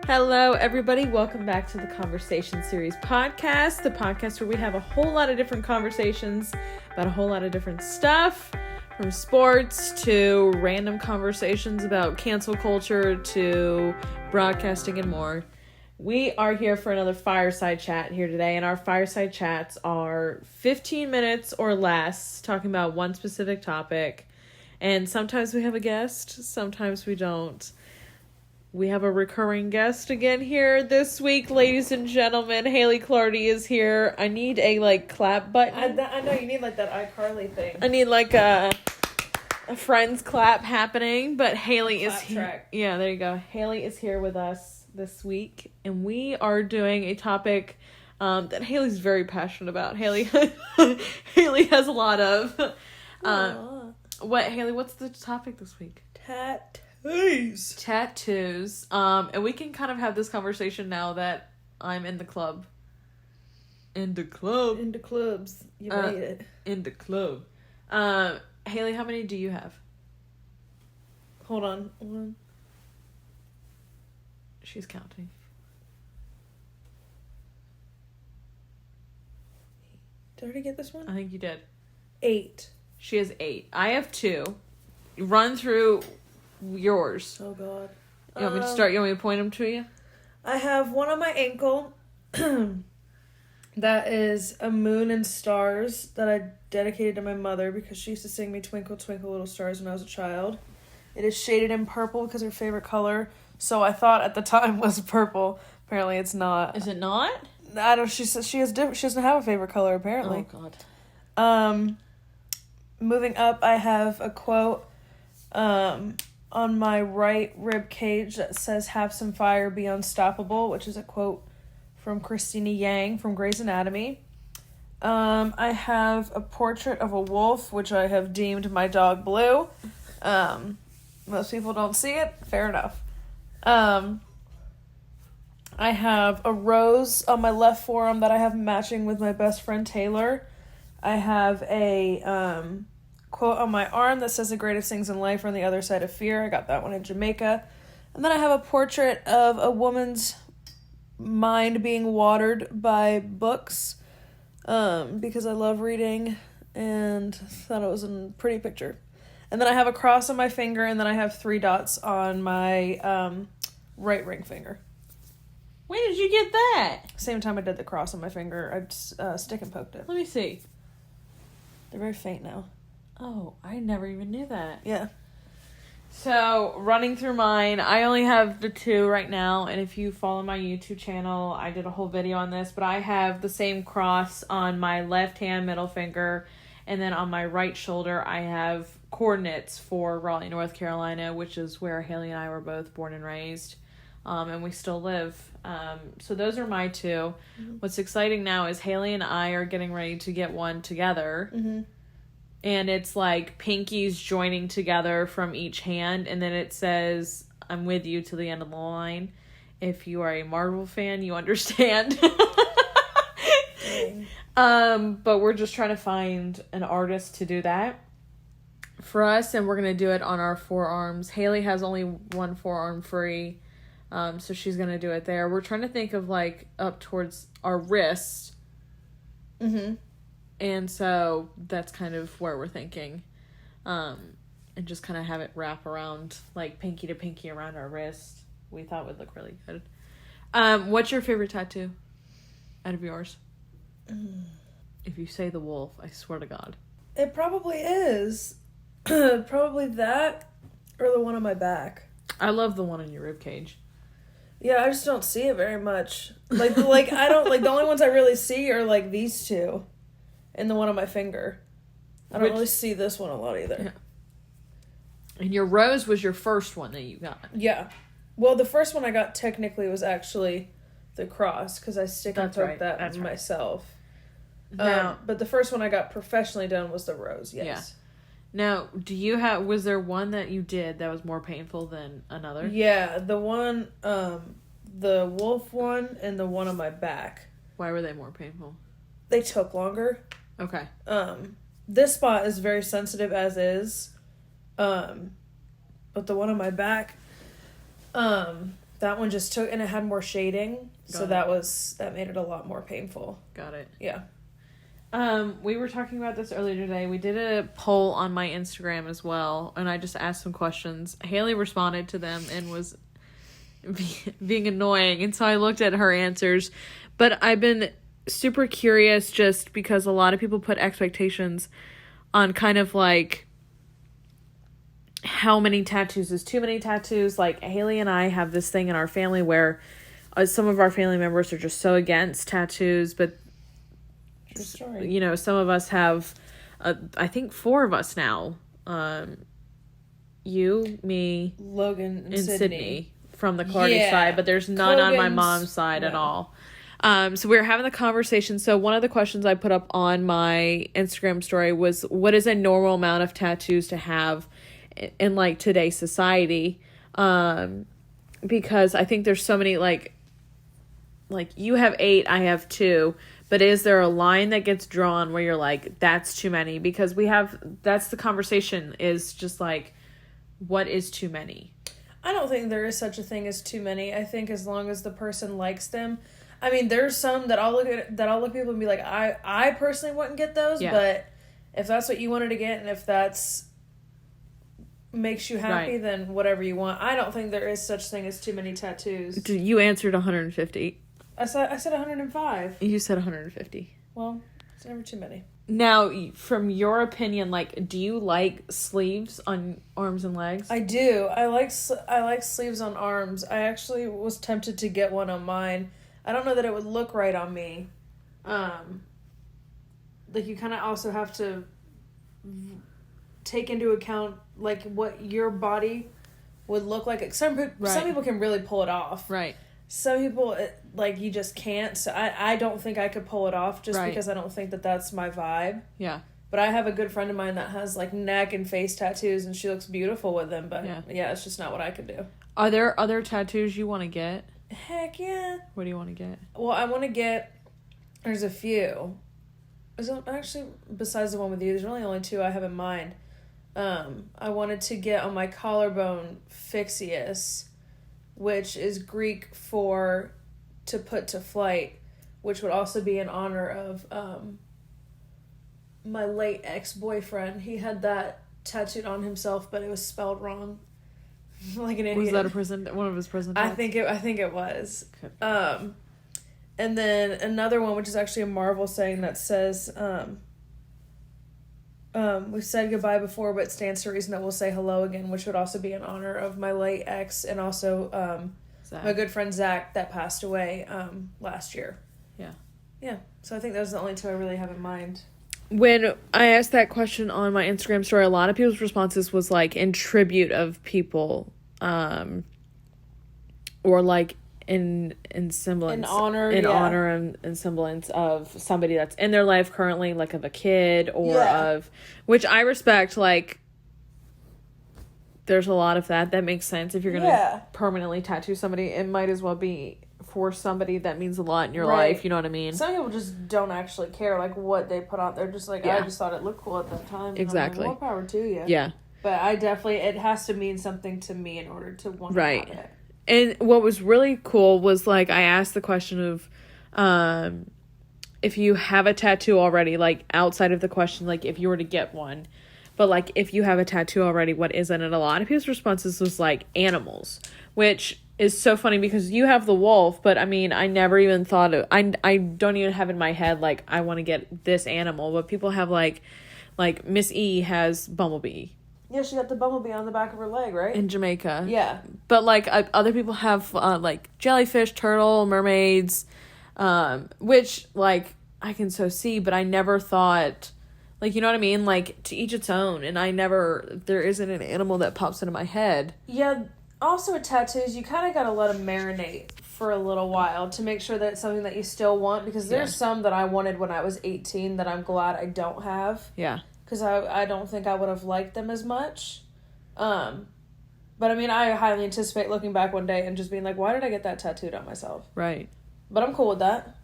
Hello, everybody. Welcome back to the Conversation Series podcast, the podcast where we have a whole lot of different conversations about a whole lot of different stuff, from sports to random conversations about cancel culture to broadcasting and more. We are here for another Fireside Chat here today, and our Fireside Chats are 15 minutes or less, talking about one specific topic. And sometimes we have a guest, sometimes we don't. We have a recurring guest again here this week, ladies and gentlemen. Hailey Clardy is here. I need a, clap button. I know, you need, that iCarly thing. I need, a friend's clap happening, but Hailey is here. Track. Yeah, there you go. Hailey is here with us this week, and we are doing a topic that Hailey's very passionate about. Hailey Hailey has a lot of... Hailey, what's the topic this week? Tattoos. And we can kind of have this conversation now that I'm in the club. Into clubs. You made it. In the club. Hailey, how many do you have? Hold on. She's counting. Did I already get this one? I think you did. 8. She has 8. I have 2. Run through yours. Oh, God. You want me to start? You want me to point them to you? I have one on my ankle. That is a moon and stars that I dedicated to my mother because she used to sing me Twinkle, Twinkle, Little Stars when I was a child. It is shaded in purple because her favorite color. So I thought at the time was purple. Apparently it's not. Is it not? I don't. She says she has different. She doesn't have a favorite color apparently. Oh God. Moving up, I have a quote on my right rib cage that says "Have some fire, be unstoppable," which is a quote from Christina Yang from Grey's Anatomy. I have a portrait of a wolf, which I have deemed my dog Blue. Most people don't see it. Fair enough. I have a rose on my left forearm that I have matching with my best friend Taylor. I have a quote on my arm that says "The greatest things in life are on the other side of fear." I got that one in Jamaica. And then I have a portrait of a woman's mind being watered by books because I love reading and thought it was a pretty picture. And then I have a cross on my finger, and then I have 3 dots on my right ring finger. When did you get that? Same time I did the cross on my finger, I just stick and poked it. Let me see. They're very faint now. Oh, I never even knew that. Yeah. So, running through mine, I only have the 2 right now, and if you follow my YouTube channel, I did a whole video on this, but I have the same cross on my left hand middle finger, and then on my right shoulder, I have coordinates for Raleigh, North Carolina, which is where Hailey and I were both born and raised, and we still live. So those are my 2. Mm-hmm. What's exciting now is Hailey and I are getting ready to get one together. Mm-hmm. And it's like pinkies joining together from each hand. And then it says, "I'm with you to the end of the line." If you are a Marvel fan, you understand. But we're just trying to find an artist to do that for us. And we're going to do it on our forearms. Hailey has only one forearm free. So she's going to do it there. We're trying to think of up towards our wrist. Mm-hmm. And so that's kind of where we're thinking. And just kind of have it wrap around, pinky to pinky around our wrist. We thought would look really good. What's your favorite tattoo out of yours? If you say the wolf, I swear to God. It probably is. Probably that or the one on my back. I love the one on your rib cage. Yeah, I just don't see it very much. I don't, the only ones I really see are, these 2. And the one on my finger. I don't really see this one a lot either. Yeah. And your rose was your first one that you got. Yeah. Well, the first one I got technically was actually the cross, because I stick and poke that myself. Now, but the first one I got professionally done was the rose, yes. Yeah. Now, was there one that you did that was more painful than another? Yeah, the one, the wolf one and the one on my back. Why were they more painful? They took longer. Okay. This spot is very sensitive as is. But the one on my back, that that one just took, and it had more shading, so Got that made it a lot more painful. Got it. Yeah. We were talking about this earlier today. We did a poll on my Instagram as well, and I just asked some questions. Hailey responded to them and was being annoying, and so I looked at her answers. But I've been super curious just because a lot of people put expectations on kind of like how many tattoos is too many tattoos. Like Hailey and I have this thing in our family where some of our family members are just so against tattoos, but you know, some of us have, I think 4 of us now. You, me, Logan, and Sydney from the Clardy side, but there's none on my mom's side at all. So we were having the conversation. So one of the questions I put up on my Instagram story was, what is a normal amount of tattoos to have in like today's society? Because I think there's so many, like you have 8, I have 2. But is there a line that gets drawn where you're like, that's too many? Because that's the conversation, is just like, what is too many? I don't think there is such a thing as too many. I think as long as the person likes them. I mean, there's some that I'll look at people and be like, I personally wouldn't get those, but if that's what you wanted to get, and if that's makes you happy, then whatever you want. I don't think there is such thing as too many tattoos. You answered 150. I said 105. You said 150. Well, it's never too many. Now, from your opinion, like, do you like sleeves on arms and legs? I do. I like sleeves on arms. I actually was tempted to get one on mine. I don't know that it would look right on me. Like, you kind of also have to take into account, like, what your body would look like. Some people can really pull it off. Right. Some people, like, you just can't. So I don't think I could pull it off just because I don't think that that's my vibe. Yeah. But I have a good friend of mine that has, like, neck and face tattoos, and she looks beautiful with them. But, yeah, it's just not what I could do. Are there other tattoos you want to get? Heck yeah. What do you want to get? Well, I want to get... There's a few. Actually, besides the one with you, there's really only 2 I have in mind. I wanted to get on my collarbone Fixius, which is Greek for to put to flight, which would also be in honor of my late ex-boyfriend. He had that tattooed on himself, but it was spelled wrong. Like an idiot. Was that one of his prison tats? I think it was. And then another one, which is actually a Marvel saying that says, we've said goodbye before, but it stands to reason that we'll say hello again, which would also be in honor of my late ex and also my good friend Zach that passed away last year. Yeah. Yeah. So I think those are the only 2 I really have in mind. When I asked that question on my Instagram story, a lot of people's responses was like in tribute of people, or like in semblance, honor and semblance of somebody that's in their life currently, like of a kid or of, which I respect. Like, there's a lot of that makes sense. If you're gonna permanently tattoo somebody, it might as well be for somebody that means a lot in your life. You know what I mean? Some people just don't actually care like what they put on. They're just like, I just thought it looked cool at that time. Exactly. Like, more power to you. Yeah. But I definitely, it has to mean something to me in order to want to have it. And what was really cool was, like, I asked the question of, if you have a tattoo already, like, outside of the question, like, if you were to get one, but, like, if you have a tattoo already, what is it? And a lot of people's responses was, like, animals, which is so funny because you have the wolf, but, I mean, I never even thought of, I don't even have in my head, like, I want to get this animal, but people have, like Miss E has Bumblebee. Yeah, she got the bumblebee on the back of her leg, right? In Jamaica. Yeah. But, like, other people have, like, jellyfish, turtle, mermaids, which, like, I can so see, but I never thought, like, you know what I mean? Like, to each its own, and there isn't an animal that pops into my head. Yeah, also with tattoos, you kind of got to let them marinate for a little while to make sure that it's something that you still want, because there's some that I wanted when I was 18 that I'm glad I don't have. Yeah. Because I don't think I would have liked them as much. But I mean, I highly anticipate looking back one day and just being like, why did I get that tattooed on myself? Right. But I'm cool with that.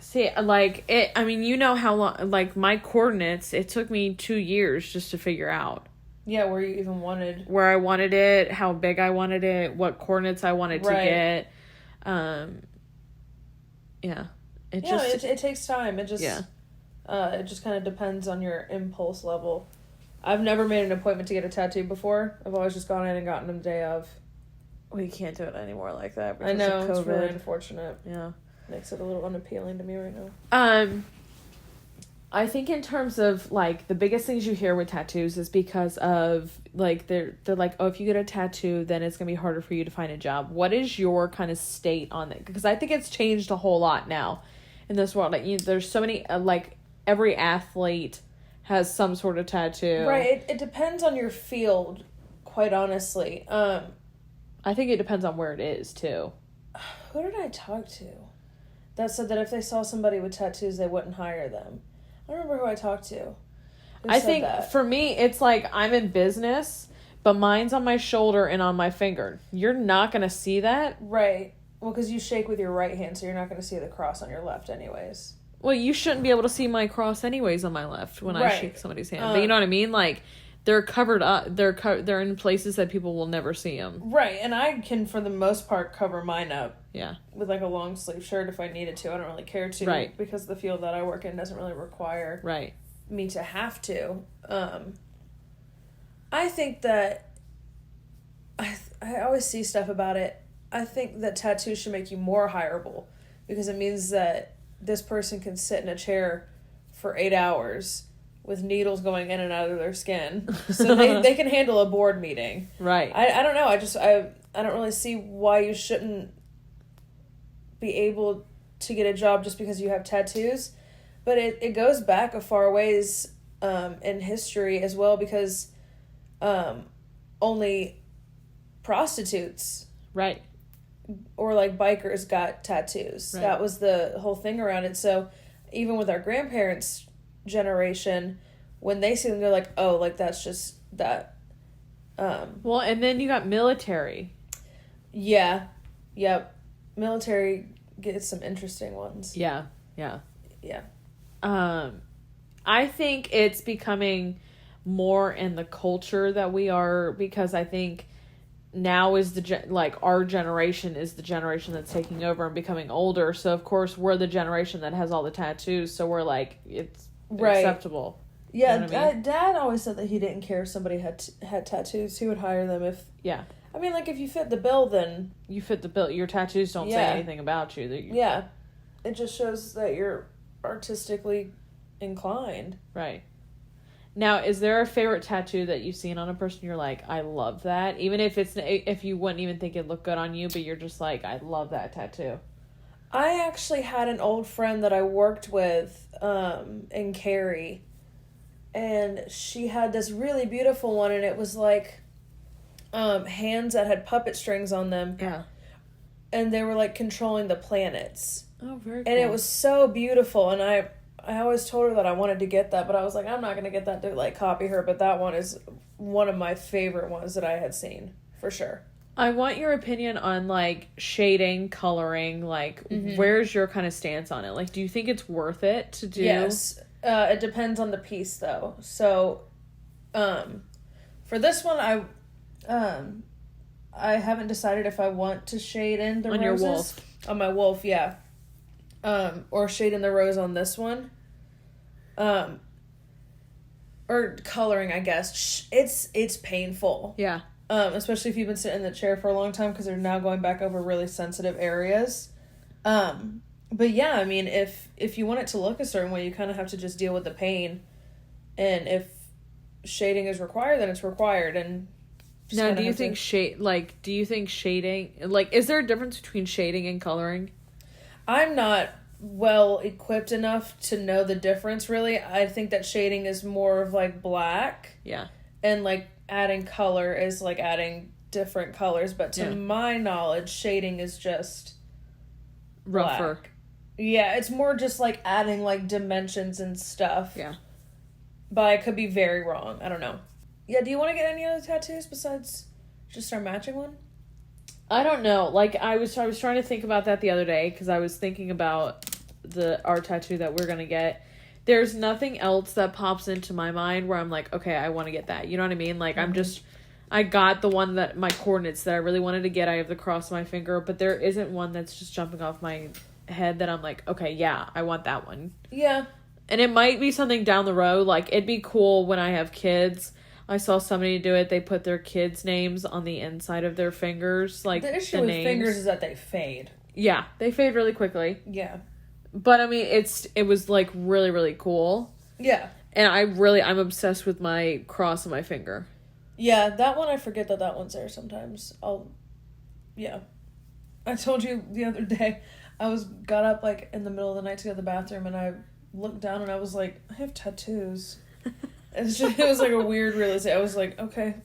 See, like, I mean, you know how long, like, my coordinates, it took me 2 years just to figure out. Yeah, where you even wanted. Where I wanted it, how big I wanted it, what coordinates I wanted to get. Yeah. It takes time. It just kind of depends on your impulse level. I've never made an appointment to get a tattoo before. I've always just gone in and gotten them the day of. We can't do it anymore like that. I know, it's really unfortunate. Yeah. Makes it a little unappealing to me right now. I think in terms of, like, the biggest things you hear with tattoos is because of, like, they're like, oh, if you get a tattoo, then it's going to be harder for you to find a job. What is your kind of state on it? Because I think it's changed a whole lot now in this world. Like, there's so many, like, every athlete has some sort of tattoo. Right. It depends on your field, quite honestly. I think it depends on where it is, too. Who did I talk to that said that if they saw somebody with tattoos, they wouldn't hire them? I don't remember who I talked to. I think for me, it's like I'm in business, but mine's on my shoulder and on my finger. You're not going to see that. Right. Well, because you shake with your right hand, so you're not going to see the cross on your left anyways. Well, you shouldn't be able to see my cross anyways on my left when I shake somebody's hand. But you know what I mean? Like, they're covered up. They're in places that people will never see them. Right. And I can, for the most part, cover mine up. Yeah. With, like, a long sleeve shirt if I needed to. I don't really care to. Right. Because the field that I work in doesn't really require me to have to. I think that I always see stuff about it. I think that tattoos should make you more hireable because it means that this person can sit in a chair for 8 hours with needles going in and out of their skin. So they can handle a board meeting. Right. I don't know. I don't really see why you shouldn't be able to get a job just because you have tattoos. But it goes back a far ways in history as well because only prostitutes or like bikers got tattoos. Right. That was the whole thing around it. So even with our grandparents' generation, when they see them, they're like, oh, like that's just that. Well, and then you got military. Yeah. Yep. Military gets some interesting ones. Yeah. I think it's becoming more in the culture that we are because I think now is our generation is the generation that's taking over and becoming older. So of course we're the generation that has all the tattoos. So we're like it's acceptable. Yeah, you know what I mean? Dad always said that he didn't care if somebody had tattoos. He would hire them if. Yeah. I mean, like if you fit the bill, then you fit the bill. Your tattoos don't say anything about you. Yeah, it just shows that you're artistically inclined. Right. Now, is there a favorite tattoo that you've seen on a person you're like, I love that? Even if you wouldn't even think it'd look good on you, but you're just like, I love that tattoo. I actually had an old friend that I worked with in Cary, and she had this really beautiful one, and it was like hands that had puppet strings on them. Yeah. And they were like controlling the planets. Oh, very cool. And it was so beautiful, and I always told her that I wanted to get that, but I was like, I'm not going to get that to, like, copy her, but that one is one of my favorite ones that I had seen, for sure. I want your opinion on, like, shading, coloring, like, where's your kind of stance on it? Like, do you think it's worth it to do? Yes. It depends on the piece, though. So, for this one, I haven't decided if I want to shade in the roses. On your wolf. On my wolf, yeah. Or shade in the rose on this one. Or coloring, I guess. It's painful. Yeah. Especially if you've been sitting in the chair for a long time because they're now going back over really sensitive areas. But yeah, I mean, if you want it to look a certain way, you kind of have to just deal with the pain. And if shading is required, then it's required. And now, do you think shading, like, is there a difference between shading and coloring? I'm not well equipped enough to know the difference, really. I think that shading is more of, like, black. Yeah. And, like, adding color is, like, adding different colors. But to my knowledge, shading is just rougher. Black. Yeah, it's more just, like, adding, like, dimensions and stuff. Yeah. But I could be very wrong. I don't know. Yeah, do you want to get any other tattoos besides just our matching one? I don't know. Like, I was trying to think about that the other day because I was thinking about our tattoo that we're going to get. there's nothing else that pops into my mind where I'm like, okay, I want to get that. You know what I mean? Like, I got the one that my coordinates that I really wanted to get. I have the cross on my finger, but there isn't one that's just jumping off my head that I'm like, okay, yeah, I want that one. Yeah. And it might be something down the road. Like, it'd be cool when I have kids. I saw somebody do it. They put their kids' names on the inside of their fingers. Like, the issue with names. fingers is that they fade. Yeah, they fade really quickly. Yeah. But, I mean, it was, like, really, really cool. Yeah. And I'm obsessed with my cross on my finger. Yeah, that one, I forget that one's there sometimes. Yeah. I told you the other day, got up, like, in the middle of the night to go to the bathroom, and I looked down, and I was like, I have tattoos. It was, like, a weird realization. I was like, okay.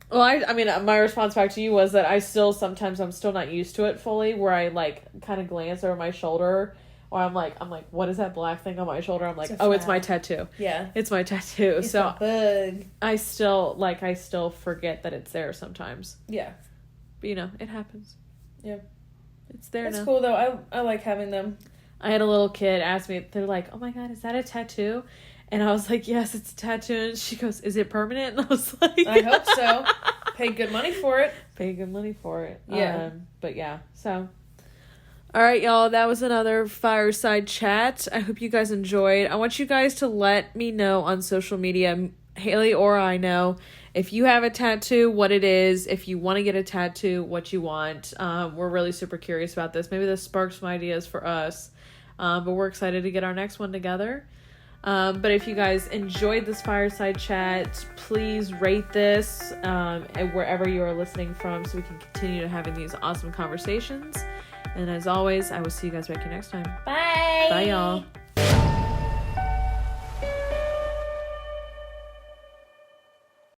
Well, I mean, my response back to you was that I'm still not used to it fully, where I, like, kind of glance over my shoulder, or I'm like, what is that black thing on my shoulder? I'm like, it's my tattoo. Yeah. It's my tattoo. It's so a bug. I still forget that it's there sometimes. Yeah. But, you know, it happens. Yeah. It's there now. It's cool, though. I like having them. I had a little kid ask me, they're like, oh my God, is that a tattoo? And I was like, yes, it's a tattoo. And she goes, is it permanent? And I was like, I hope so. Pay good money for it. Pay good money for it. Yeah. But yeah, so. All right, y'all, that was another Fireside Chat. I hope you guys enjoyed. I want you guys to let me know on social media, Hailey or I know, if you have a tattoo, what it is, if you want to get a tattoo, what you want. We're really super curious about this. Maybe this sparks some ideas for us. But we're excited to get our next one together. But if you guys enjoyed this Fireside Chat, please rate this wherever you are listening from so we can continue to having these awesome conversations. And as always, I will see you guys back here next time. Bye. Bye, y'all.